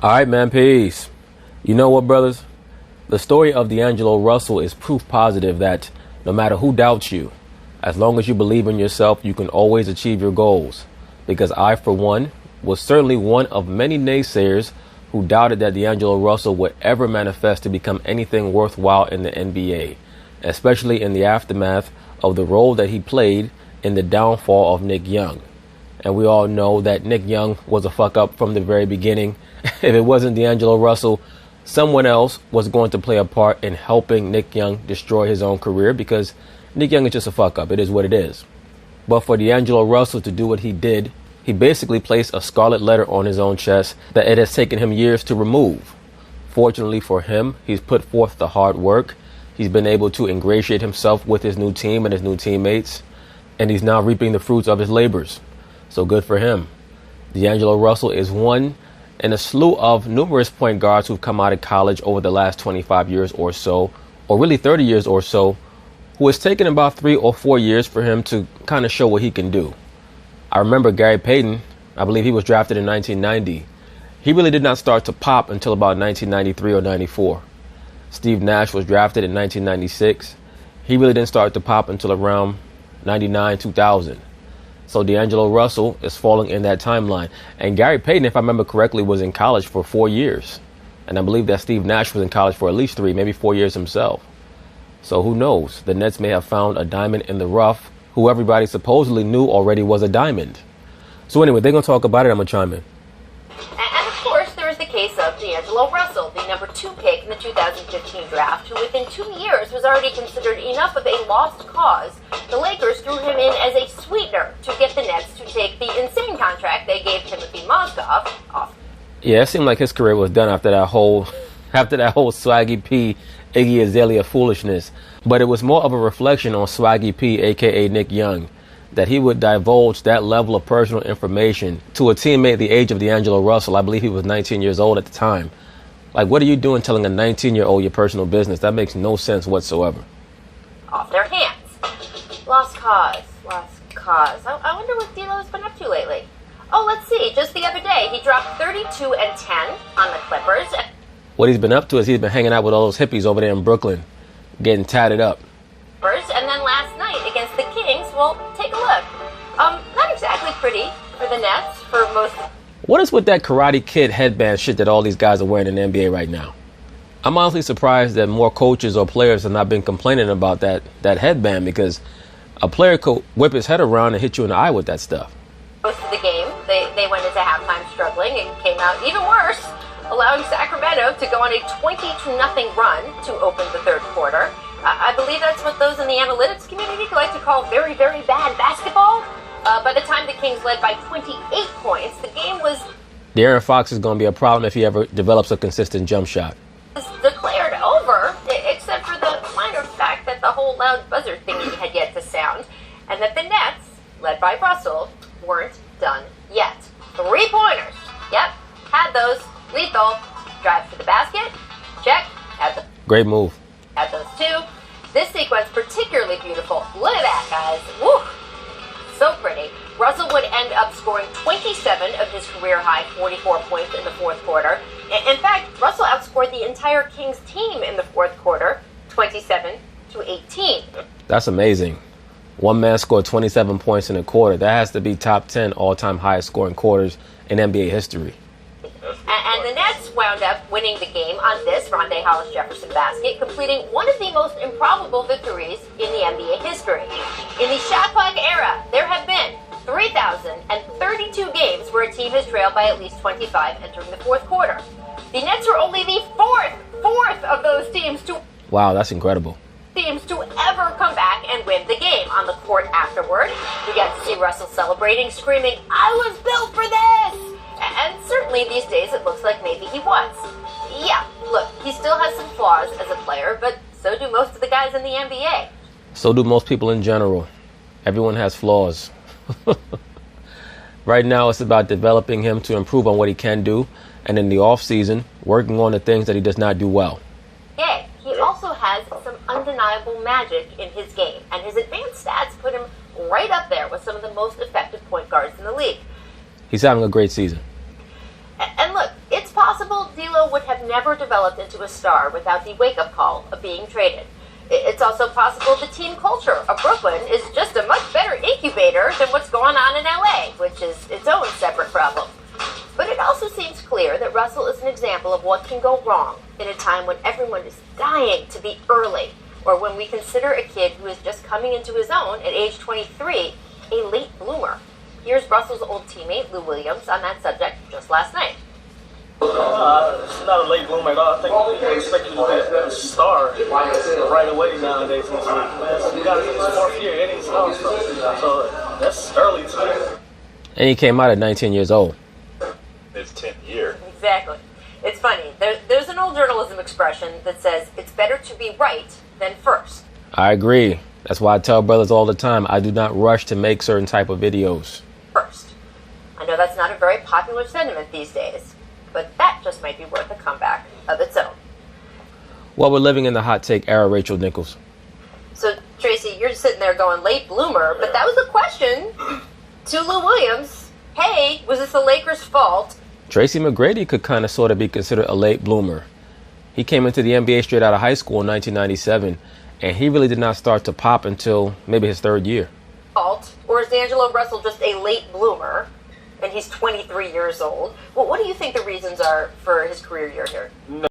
All right, man, peace. You know what, brothers? The story of D'Angelo Russell is proof positive that no matter who doubts you, as long as you believe in yourself, you can always achieve your goals. Because I, for one, was certainly one of many naysayers who doubted that D'Angelo Russell would ever manifest to become anything worthwhile in the NBA, especially in the aftermath of the role that he played in the downfall of Nick Young. And we all know that Nick Young was a fuck up from the very beginning. If it wasn't D'Angelo Russell, someone else was going to play a part in helping Nick Young destroy his own career, because Nick Young is just a fuck up. It is what it is. But for D'Angelo Russell to do what he did, he basically placed a scarlet letter on his own chest that it has taken him years to remove. Fortunately for him, he's put forth the hard work. He's been able to ingratiate himself with his new team and his new teammates, and he's now reaping the fruits of his labors. So good for him. D'Angelo Russell is one in a slew of numerous point guards who've come out of college over the last 25 years or so, or really 30 years or so, who has taken about 3 or 4 years for him to kind of show what he can do. I remember Gary Payton. I believe he was drafted in 1990. He really did not start to pop until about 1993 or 94. Steve Nash was drafted in 1996. He really didn't start to pop until around 99, 2000. So D'Angelo Russell is falling in that timeline. And Gary Payton, if I remember correctly, was in college for 4 years. And I believe that Steve Nash was in college for at least 3, maybe 4 years himself. So who knows? The Nets may have found a diamond in the rough who everybody supposedly knew already was a diamond. So anyway, they're going to talk about it. I'm going to chime in. And of course, there is the case of D'Angelo Russell, the number 2 pick in the 2015 draft, who within 2 years was already considered enough of a lost cause. The Lakers threw him in as a sweetener to get the Nets to take the insane contract they gave Timothy Mozgov off. Yeah, it seemed like his career was done after that whole Swaggy P, Iggy Azalea foolishness. But it was more of a reflection on Swaggy P, a.k.a. Nick Young, that he would divulge that level of personal information to a teammate the age of D'Angelo Russell. I believe he was 19 years old at the time. Like, what are you doing telling a 19-year-old your personal business? That makes no sense whatsoever. Off their hands. Lost cause. I wonder what D'Lo's been up to lately. Oh, let's see. Just the other day, he dropped 32 and 10 on the Clippers. What he's been up to is he's been hanging out with all those hippies over there in Brooklyn, getting tatted up. And then last night against the Kings, well, take a look. Not exactly pretty for the Nets, for most. What is with that Karate Kid headband shit that all these guys are wearing in the NBA right now? I'm honestly surprised that more coaches or players have not been complaining about that headband, because a player could whip his head around and hit you in the eye with that stuff. Most of the game, they went into halftime struggling. It came out even worse, allowing Sacramento to go on a 20-0 run to open the third quarter. I believe that's what those in the analytics community like to call very, very bad basketball. By the time the Kings led by 28 points, the game was... De'Aaron Fox is going to be a problem if he ever develops a consistent jump shot. ...declared over, except for the minor fact that the whole loud buzzer thingy had yet to sound, and that the Nets, led by Russell, weren't done yet. 3-pointers. Yep, had those. Lethal. Drive to the basket. Check. Had the... Great move. Had those 2. This sequence particularly beautiful. Look at that, guys. Woo! So pretty. Russell would end up scoring 27 of his career-high 44 points in the fourth quarter. In fact, Russell outscored the entire Kings team in the fourth quarter, 27-18. That's amazing. One man scored 27 points in a quarter. That has to be top 10 all-time highest scoring quarters in NBA history. And the Nets wound up winning the game on this Rondé Hollis-Jefferson basket, completing one of the most improbable victories in the NBA history. In the shot clock era, there have been 3,032 games where a team has trailed by at least 25 entering the fourth quarter. The Nets are only the fourth of those teams to... Wow, that's incredible. ...teams to ever come back and win the game. On the court afterward, we got to see Russell celebrating, screaming, "I was built for this!" And certainly these days it looks like maybe he was. Yeah, look, he still has some flaws as a player, but so do most of the guys in the NBA. So do most people in general. Everyone has flaws. Right now it's about developing him to improve on what he can do, and in the off-season, working on the things that he does not do well. Yeah, he also has some undeniable magic in his game, and his advanced stats put him right up there with some of the most effective point guards in the league. He's having a great season. And look, it's possible D'Lo would have never developed into a star without the wake-up call of being traded. It's also possible the team culture of Brooklyn is just a much better incubator than what's going on in LA, which is its own separate problem. But it also seems clear that Russell is an example of what can go wrong in a time when everyone is dying to be early, or when we consider a kid who is just coming into his own at age 23 a late bloomer. Here's Russell's old teammate, Lou Williams, on that subject just last night. It's not a late bloomer at all. I think people expect you to be a star right away nowadays in this league. You got to get his fourth year and he's an so that's early to me. And he came out at 19 years old. His 10th year. Exactly. It's funny. There's an old journalism expression that says it's better to be right than first. I agree. That's why I tell brothers all the time, I do not rush to make certain type of videos. First. I know that's not a very popular sentiment these days, but that just might be worth a comeback of its own. Well, we're living in the hot take era, Rachel Nichols. So, Tracy, you're sitting there going late bloomer, but that was a question to Lou Williams. Hey, was this the Lakers' fault? Tracy McGrady could kind of sort of be considered a late bloomer. He came into the NBA straight out of high school in 1997, and he really did not start to pop until maybe his third year. Fault? Or is D'Angelo Russell just a late bloomer, and he's 23 years old? Well, what do you think the reasons are for his career year here?